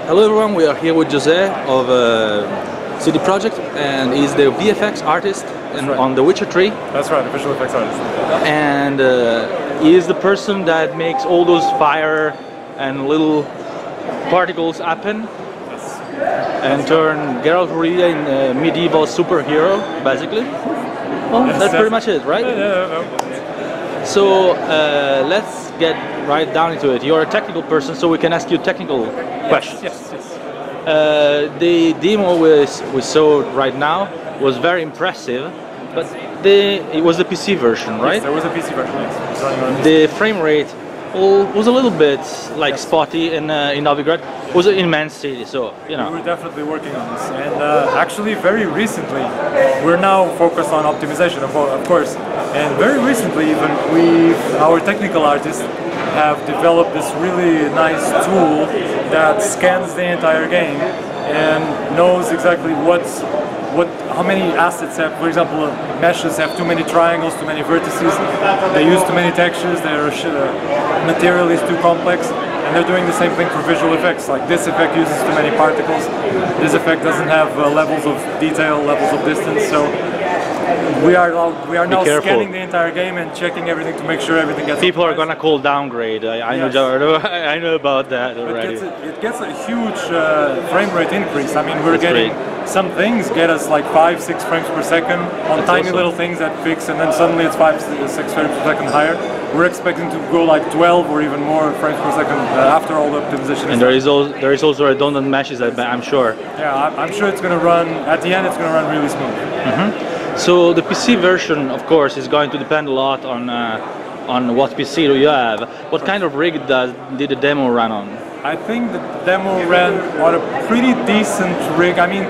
Hello everyone, we are here with Jose of CD Projekt, and he's the VFX artist on The Witcher 3. That's right, the visual effects artist. And he is the person that makes all those fire and little particles happen. Yes. And turn Geralt of Rivia in a medieval superhero, basically. Well, yes, that's pretty much it, right? Yeah. So let's get right down into it. You're a technical person, so we can ask you technical questions. Yes. The demo we saw right now was very impressive, but it was the PC version, right? Yes, there was a PC version, yes. The frame rate was a little bit spotty in Novigrad. It was an immense city, so you know. We were definitely working on this, and actually very recently we're now focused on optimization, of course. And very recently, even our technical artists have developed this really nice tool that scans the entire game and knows exactly how many assets have. For example, meshes have too many triangles, too many vertices, they use too many textures, their material is too complex, and they're doing the same thing for visual effects. Like this effect uses too many particles, this effect doesn't have levels of detail, levels of distance, so we are now scanning the entire game and checking everything to make sure everything gets. People are gonna call downgrade. I know about that already. It gets a huge frame rate increase. I mean, we're getting some things get us like 5-6 frames per second on tiny little things that fix, and then suddenly it's 5-6 frames per second higher. We're expecting to go like 12 or even more frames per second after all the optimization. And there is also redundant meshes, I'm sure. Yeah, I'm sure it's going to run at the end. It's going to run really smooth. So the PC version, of course, is going to depend a lot on what PC do you have. What kind of rig did the demo run on? I think the demo ran on a pretty decent rig. I mean,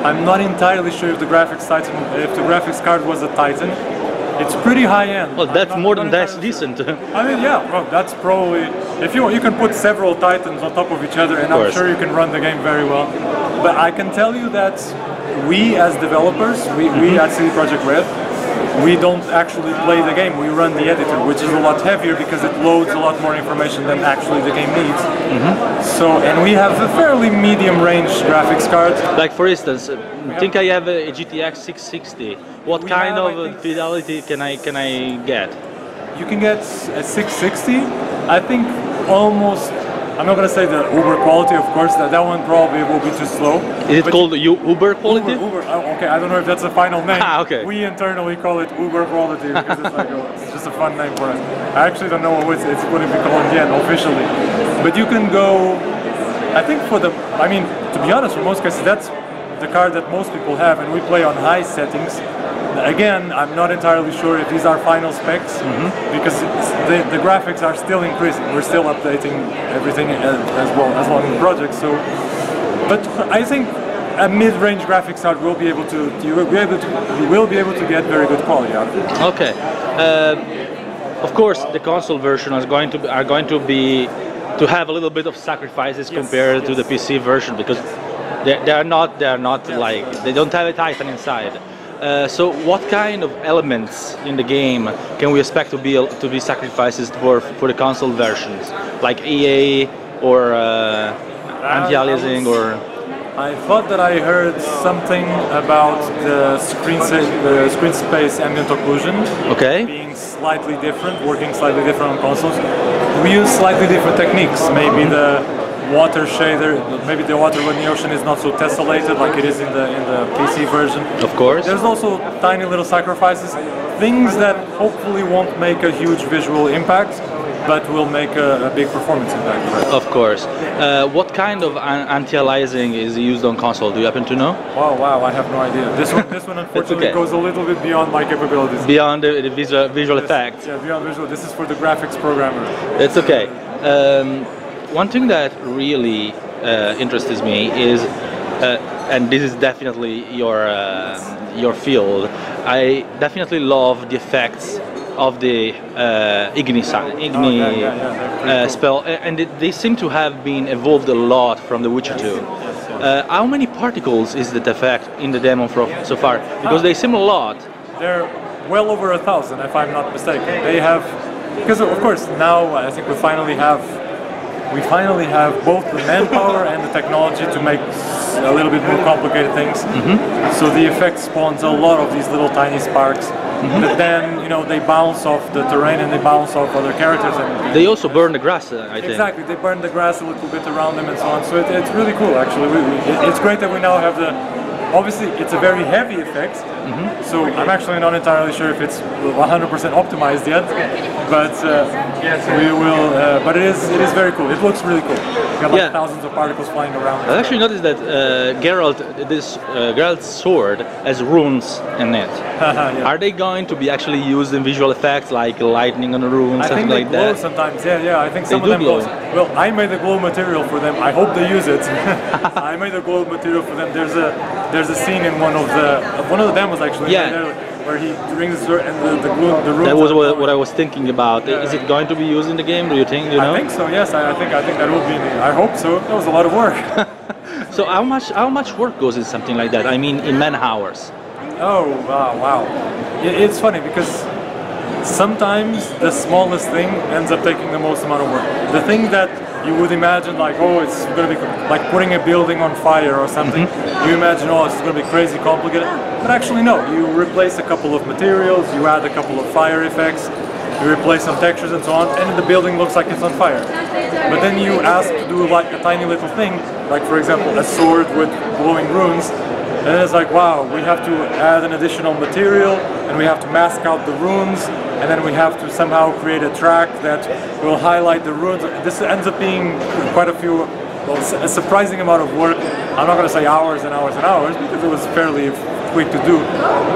I'm not entirely sure if the graphics card was a Titan. It's pretty high end. Well, that's more than that's decent. I mean, yeah, well, that's probably, if you can put several Titans on top of each other, and I'm sure you can run the game very well. But I can tell you that we as developers, we at CD Projekt Red, we don't actually play the game, we run the editor, which is a lot heavier because it loads a lot more information than actually the game needs. So, and we have a fairly medium range graphics card. Like for instance, I think I have a GTX 660. What kind of fidelity can I get? You can get a 660, I think almost. I'm not going to say the Uber quality, of course, that one probably will be too slow. Is it called Uber quality? Uber. Oh, okay, I don't know if that's a final name. Okay. We internally call it Uber quality because it's like it's just a fun name for us. I actually don't know what it's going to be called yet officially. But you can go, I think I mean, to be honest, for most cases, that's the card that most people have, and we play on high settings. Again, I'm not entirely sure if these are final specs because the graphics are still increasing. We're still updating everything as long as the project. So, but I think a mid-range graphics card will be able to you will be able to get very good quality out of it. Okay. Of course, the console version are going to have a little bit of sacrifices compared to the PC version because they don't have a Titan inside. So what kind of elements in the game can we expect to be sacrifices for the console versions, like EA or anti-aliasing or? I thought that I heard something about the screen space ambient occlusion being slightly different, working slightly different on consoles. We use slightly different techniques. Maybe the water shader, maybe the water in the ocean is not so tessellated like it is in the PC version. Of course. There's also tiny little sacrifices, things that hopefully won't make a huge visual impact, but will make a big performance impact. Of course. What kind of anti-aliasing is used on console? Do you happen to know? Oh wow, I have no idea. This one unfortunately goes a little bit beyond my capabilities. Beyond the visual effects. Yeah, beyond visual. This is for the graphics programmer. It's okay. One thing that really interests me is, and this is definitely your field, I definitely love the effects of the Igni spell, and they seem to have been evolved a lot from The Witcher 2. How many particles is that effect in the demo so far? Because they seem a lot. They're well over 1,000, if I'm not mistaken. They have, because of course now I think we finally have we finally have both the manpower and the technology to make a little bit more complicated things. So the effect spawns a lot of these little tiny sparks. But then, you know, they bounce off the terrain and they bounce off other characters. And they also burn the grass, I think. Exactly, they burn the grass a little bit around them and so on. So it's really cool, actually. It's great that we now have the... Obviously, it's a very heavy effect, so I'm actually not entirely sure if it's 100% optimized yet, but we will. But it is very cool. It looks really cool. You got like thousands of particles flying around. I actually noticed that Geralt's sword has runes in it. Are they going to be actually used in visual effects, like lightning on the runes, something like that? I think they glow sometimes. Yeah. I think some of them glow. Well, I made a glow material for them. I hope they use it. I made a glow material for them. There's a scene in one of the demos actually where he brings the sword and the runes. That was what I was thinking about. Is it going to be used in the game? Do you think? I think so. Yes, I think that will be. I hope so. That was a lot of work. So how much work goes in something like that? I mean, in man hours. Oh wow! It's funny because sometimes the smallest thing ends up taking the most amount of work. The thing that you would imagine, like, oh, it's going to be like putting a building on fire or something. You imagine, oh, it's going to be crazy complicated. But actually, no. You replace a couple of materials, you add a couple of fire effects, you replace some textures and so on, and the building looks like it's on fire. But then you ask to do like a tiny little thing, like for example, a sword with glowing runes. And it's like, wow, we have to add an additional material, and we have to mask out the runes, and then we have to somehow create a track that will highlight the runes. This ends up being quite a surprising amount of work. I'm not going to say hours and hours and hours, because it was fairly quick to do,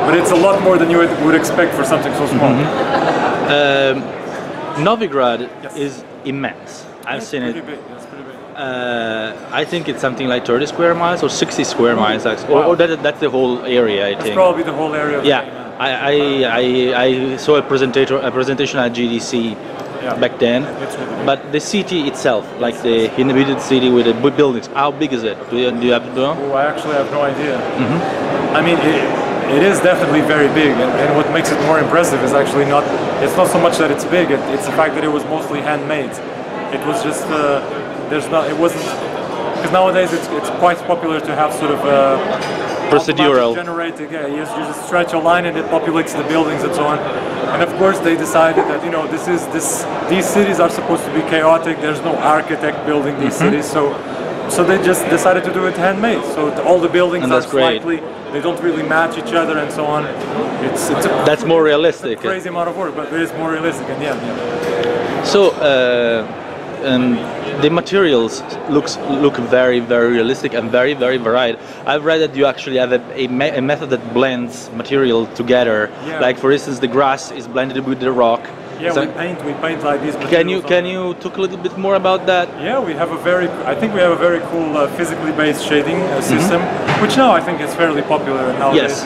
but it's a lot more than you would expect for something so small. Novigrad is immense. I've seen it. Pretty big. That's pretty big. I think it's something like 30 square miles or 60 square miles, or that's the whole area. I think. That's probably the whole area. I saw a presentation at GDC back then, but the city itself, like the inhabited city with the buildings, how big is it? Do you have to know? Oh, I actually have no idea. I mean, it is definitely very big, and what makes it more impressive is actually it's not so much that it's big, it's the fact that it was mostly handmade. It was just, it wasn't, because nowadays it's quite popular to have sort of procedural generating, you just stretch a line and it populates the buildings and so on. And of course they decided that, you know, these cities are supposed to be chaotic, there's no architect building these cities, so they just decided to do it handmade. So all the buildings are slightly, they don't really match each other and so on. That's more realistic. It's a crazy amount of work, but it is more realistic, and So the materials look very, very realistic and very, very varied. I've read that you actually have a method that blends material together. Like for instance, the grass is blended with the rock. Yeah, we paint like these Can materials. you talk a little bit more about that? Yeah, I think we have a very cool physically based shading system, which now I think is fairly popular. Nowadays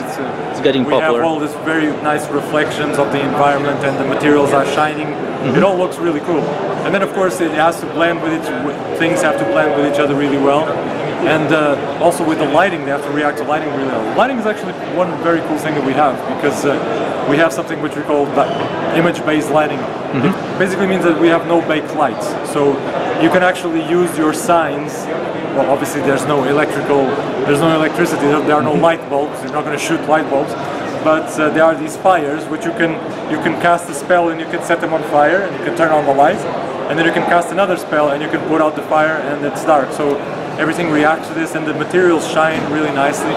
it's getting popular. We have all these very nice reflections of the environment, and the materials are shining. It all looks really cool. And then of course it has to blend with things have to blend with each other really well. And also with the lighting, they have to react to lighting really well. Lighting is actually one very cool thing that we have, because we have something which we call image-based lighting. It basically means that we have no baked lights. So you can actually use your signs. Well, obviously there's no electricity, there are no light bulbs, you're not going to shoot light bulbs. But there are these fires which you can cast a spell and you can set them on fire, and you can turn on the light, and then you can cast another spell and you can put out the fire and it's dark. So everything reacts to this, and the materials shine really nicely.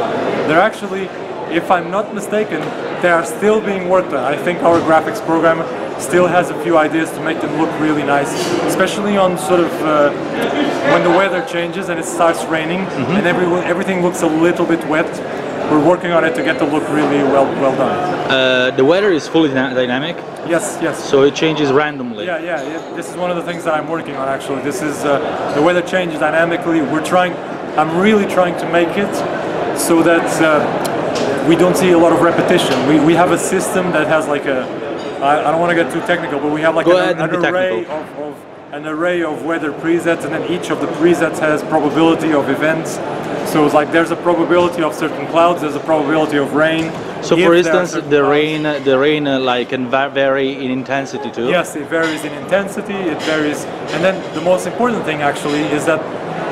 They're actually, if I'm not mistaken, they are still being worked on. I think our graphics program still has a few ideas to make them look really nice, especially on sort of when the weather changes and it starts raining and everything looks a little bit wet. We're working on it to get the look really well done. The weather is fully dynamic? Yes. So it changes randomly? Yeah. This is one of the things that I'm working on actually. This is, the weather changes dynamically. I'm really trying to make it so that we don't see a lot of repetition. We have a system that has like I don't want to get too technical, but we have like an array an array of weather presets, and then each of the presets has probability of events. So it's like there's a probability of certain clouds, there's a probability of rain. So for instance, the rain like can vary in intensity too? Yes, it varies in intensity, it varies. And then the most important thing actually is that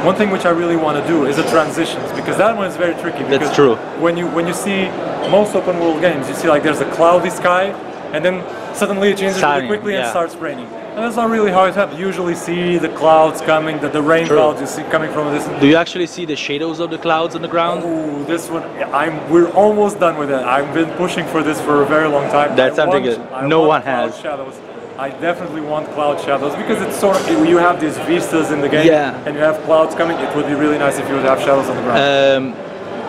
one thing which I really want to do is the transitions, because that one is very tricky. That's true. When you see most open world games, you see like there's a cloudy sky, and then suddenly it changes really quickly and starts raining. And that's not really how it happens. You usually see the clouds coming, the rain clouds you see coming from a distance. Do you actually see the shadows of the clouds on the ground? Oh, this one, we're almost done with it. I've been pushing for this for a very long time. That's something no one has. Shadows. I definitely want cloud shadows because it's sort of, you have these vistas in the game and you have clouds coming. It would be really nice if you would have shadows on the ground.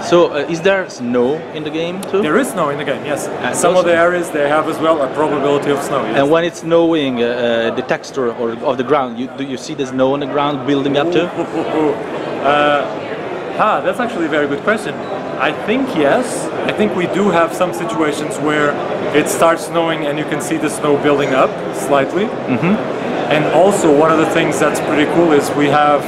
So is there snow in the game too? There is snow in the game, yes. Some of the areas they have as well a probability of snow. Yes. And when it's snowing, the texture of the ground, do you see the snow on the ground building up too? That's actually a very good question. I think yes. I think we do have some situations where it starts snowing and you can see the snow building up slightly. And also one of the things that's pretty cool is we have,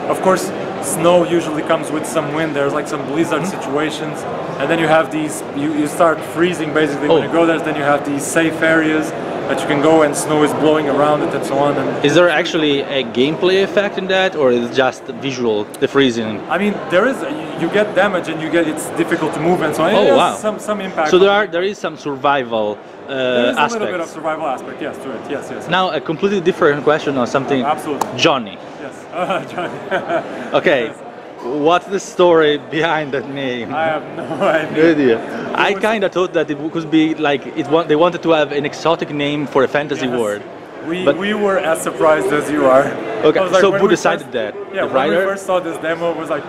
of course, snow usually comes with some wind. There's like some blizzard situations, and then you have these, you start freezing basically when you go there. Then you have these safe areas that you can go and snow is blowing around it and so on. And is there actually a gameplay effect in that, or is it just visual, the freezing? I mean, there is, you get damage and it's difficult to move and so on. Oh wow. Some impact. So there is some survival there is a little bit of survival aspect, yes, to it, yes. Now a completely different question on something. Absolutely. Johnny. Yes, Johnny. Okay, yes. What's the story behind that name? I have no idea. No idea. I kind of thought that it could be like they wanted to have an exotic name for a fantasy world. We were as surprised as you are. Okay, like, so who decided that? Yeah, the when writer? we first saw this demo, it was like,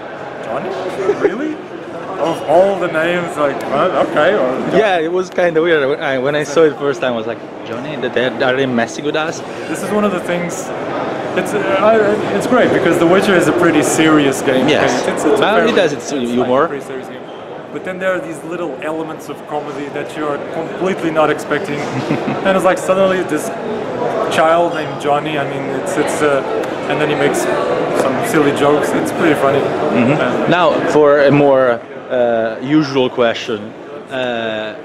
Johnny? Really? Of all the names, like, okay. Yeah, it was kind of weird. When I saw it first time, I was like, Johnny, are they messing with us? This is one of the things. It's great because The Witcher is a pretty serious game. Yes, it has its humor. Pretty serious game. But then there are these little elements of comedy that you are completely not expecting, and it's like suddenly this child named Johnny. I mean, and then he makes some silly jokes. It's pretty funny. Now, for a more usual question.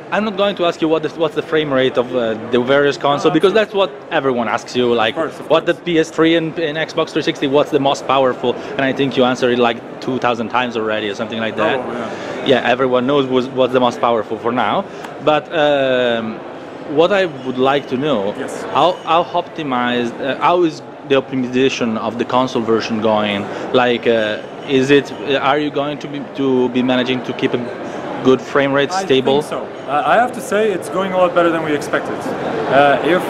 I'm not going to ask you what's the frame rate of the various consoles, because that's what everyone asks you, like of course. What the PS3 and Xbox 360, what's the most powerful, and I think you answered it like 2,000 times already or something like that. Oh, yeah, everyone knows what's the most powerful for now, but what I would like to know, how optimized, how is the optimization of the console version going? Like, are you going to be managing to keep a good frame rate, stable? I think so. I have to say it's going a lot better than we expected. If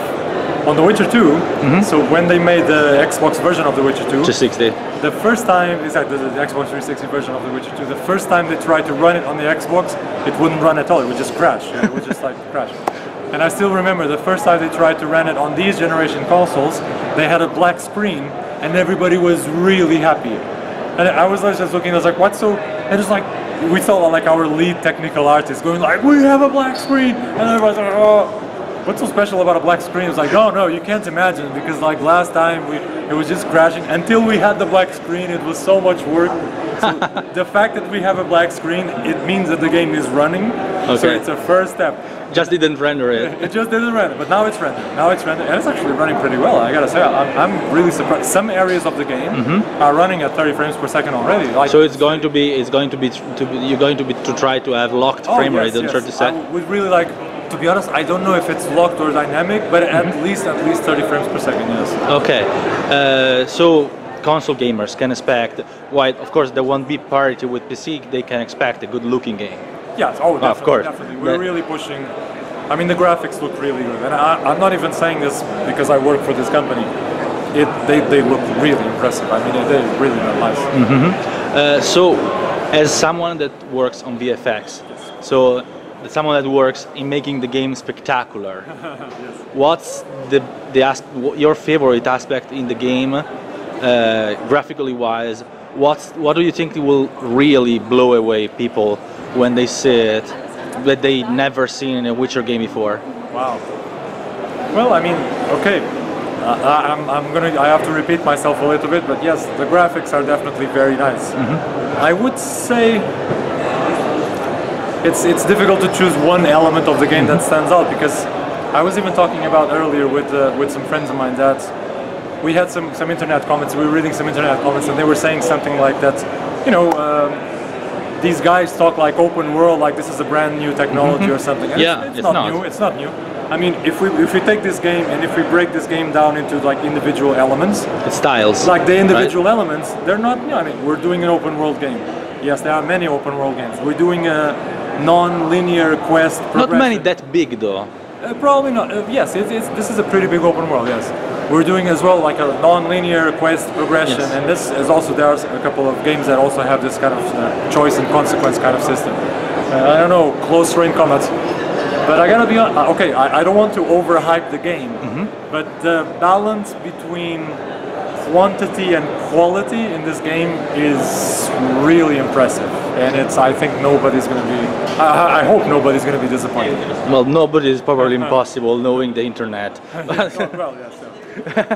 on The Witcher 2, so when they made the Xbox version of The Witcher 2, 360, the first time, exactly, the Xbox 360 version of The Witcher 2, the first time they tried to run it on the Xbox, it wouldn't run at all. It would just crash. It would just like crash. And I still remember the first time they tried to run it on these generation consoles, they had a black screen, and everybody was really happy. And I was just looking, I was like, what's so? And it's like, we saw like our lead technical artist going like, we have a black screen, and everybody's like, oh, what's so special about a black screen? It's like, no, you can't imagine, because like last time it was just crashing. Until we had the black screen, it was so much work. So the fact that we have a black screen, it means that the game is running. Okay. So it's a first step. Just didn't render it. It just didn't render, but now it's rendered. And it's actually running pretty well. I gotta say, I'm really surprised. Some areas of the game are running at 30 frames per second already. Like, so you're going to be to try to have locked frame rate on 30 seconds. I would really like. To be honest, I don't know if it's locked or dynamic, but at least 30 frames per second. Yes. Okay. So console gamers can expect, while of course there won't be parity with PC, they can expect a good-looking game. Yes, definitely, of course. Definitely. We're really pushing. I mean, the graphics look really good, and I'm not even saying this because I work for this company. They look really impressive. I mean, they're really nice. So, as someone that works on VFX, so someone that works in making the game spectacular, what's your favorite aspect in the game, graphically wise? What do you think will really blow away people when they see it that they never seen in a Witcher game before? Wow. Well, I mean, okay. I have to repeat myself a little bit, but yes, the graphics are definitely very nice. I would say it's difficult to choose one element of the game that stands out, because I was even talking about earlier with some friends of mine that we had some internet comments. We were reading some internet comments, and they were saying something like that. You know, these guys talk like open world, like this is a brand new technology or something. And Yeah, it's not new. It's not new. I mean, if we take this game and if we break this game down into like individual elements, the styles, like the individual elements, they're not new. I mean, we're doing an open world game. Yes, there are many open world games. We're doing a non-linear quest progression. Not many that big though. Probably not. Yes, this is a pretty big open world. Yes, we're doing as well like a non-linear quest progression, Yes. and this is also there's a couple of games that also have this kind of choice and consequence kind of system. I don't know, close range combat. But I gotta be honest, okay, I don't want to overhype the game, but the balance between quantity and quality in this game is really impressive. And I think nobody's gonna be, I hope nobody's gonna be disappointed. Well, nobody is probably impossible knowing the internet. Well, yes,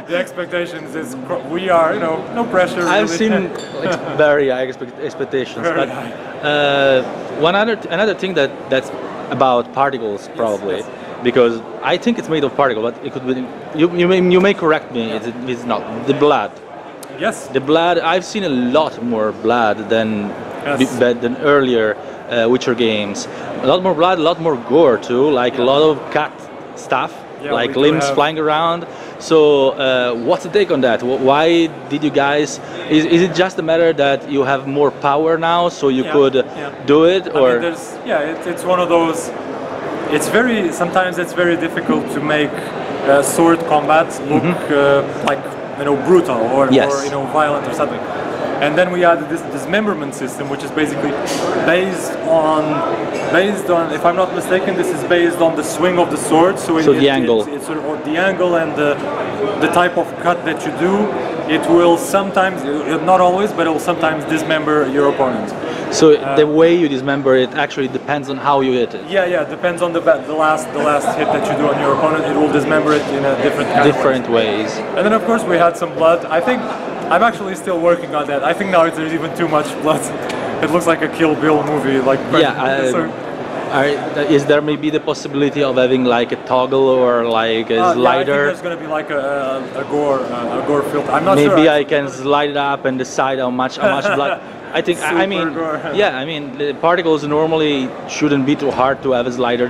the expectations is, we are, you know, no pressure. I've really. seen very high expectations, Very but another thing that's about particles probably, yes. because I think it's made of particle, but it could be. You may correct me. It's not the blood. Yes. The blood. I've seen a lot more blood than than earlier Witcher games. A lot more blood, a lot more gore too. Like a lot of cut stuff, like limbs flying around. So what's the take on that? Why did you guys? Is it just a matter that you have more power now, so you could do it, or? I mean, it's one of those. Sometimes it's very difficult to make sword combat look like, you know, brutal or you know, violent or something. And then we added this dismemberment system, which is basically based on, if I'm not mistaken, this is based on the swing of the sword. So the angle. It's sort of the angle and the type of cut that you do. It will sometimes, not always, but it will sometimes dismember your opponent. So the way you dismember it actually depends on how you hit it. Yeah, it depends on the last hit that you do on your opponent. It will dismember it in a different ways. And then of course we had some blood. I think I'm actually still working on that. I think now there's even too much blood. It looks like a Kill Bill movie. Like is there maybe the possibility of having like a toggle or like a slider? Yeah, I think there's going to be like a gore filter. I'm not sure. Maybe I can slide it up and decide how much blood. I think. I mean, gore. Yeah. I mean, the particles normally shouldn't be too hard to have a slider.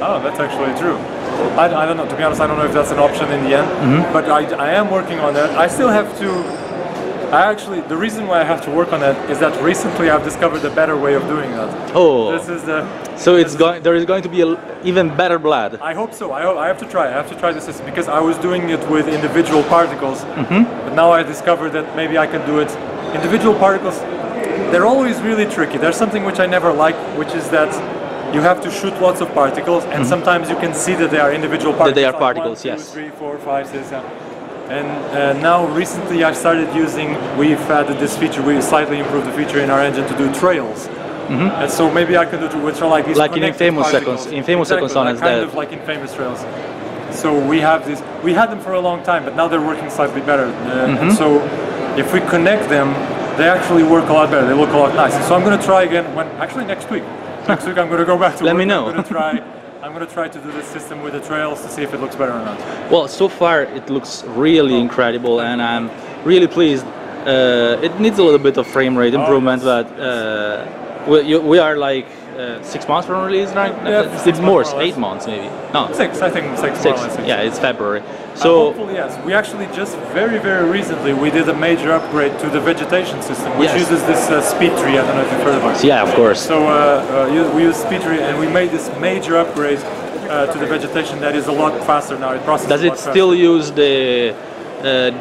Oh, that's actually true. I don't know. To be honest, I don't know if that's an option in the end. But I am working on that. I still have to. The reason why I have to work on that is that recently I've discovered a better way of doing that. Oh. This is the. So there is going to be even better blood. I hope so. I have to try. I have to try the system because I was doing it with individual particles, but now I discovered that maybe I can do it. Individual particles, they're always really tricky. There's something which I never like, which is that you have to shoot lots of particles, and sometimes you can see that they are individual particles. That they are like particles, 1, 2, yes. 3, 4, 5, 6, 7. And now recently I started we've added this feature, we slightly improved the feature in our engine to do trails. And so maybe I can do which are like these like in Infamous particles. Seconds. Infamous Seconds on is kind of like Infamous Trails. So we have this. We had them for a long time, but now they're working slightly better. And so if we connect them, they actually work a lot better. They look a lot nicer. So I'm going to try again. Actually next week. Next week I'm going to go back to. Let me know. I'm going to try to do this system with the trails to see if it looks better or not. Well, so far it looks really incredible, and I'm really pleased. It needs a little bit of frame rate improvement, but we are like 6 months from release, right? Yeah, 6 more, 8 months maybe. No, 6. I think 6. 6. Yeah, it's February. So hopefully, yes. We actually just very recently we did a major upgrade to the vegetation system, which uses this speed tree. I don't know if you've heard about it. Yeah, of course. So we use speed tree, and we made this major upgrade to the vegetation that is a lot faster now. It processes. Does it still use the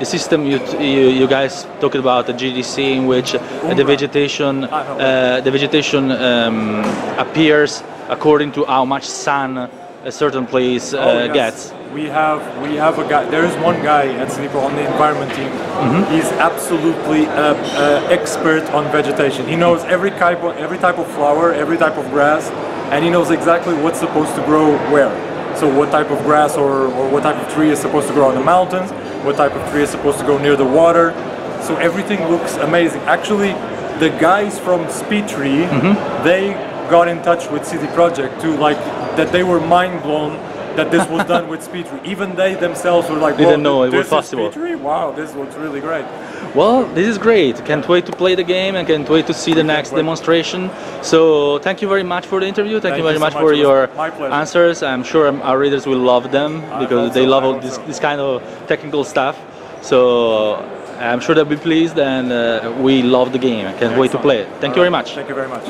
system you guys talked about, the GDC, in which the vegetation appears according to how much sun a certain place gets? We have a guy. There is one guy at Sleeper on the environment team. He's absolutely expert on vegetation. He knows every type of flower, every type of grass, and he knows exactly what's supposed to grow where. So what type of grass or what type of tree is supposed to grow on the mountains, what type of tree is supposed to go near the water. So everything looks amazing. Actually, the guys from Speedtree, they got in touch with CD Projekt to like that they were mind blown that this was done with Speedtree. Even they themselves were like, didn't know it was possible. Speedtree? Wow, this looks really great. Well, this is great. Can't wait to play the game and can't wait to see the next demonstration. So thank you very much for the interview. Thank you very much for your answers. I'm sure our readers will love them because they love all this kind of technical stuff. So I'm sure they'll be pleased, and we love the game. I can't wait to play it. Thank you very much. Thank you very much.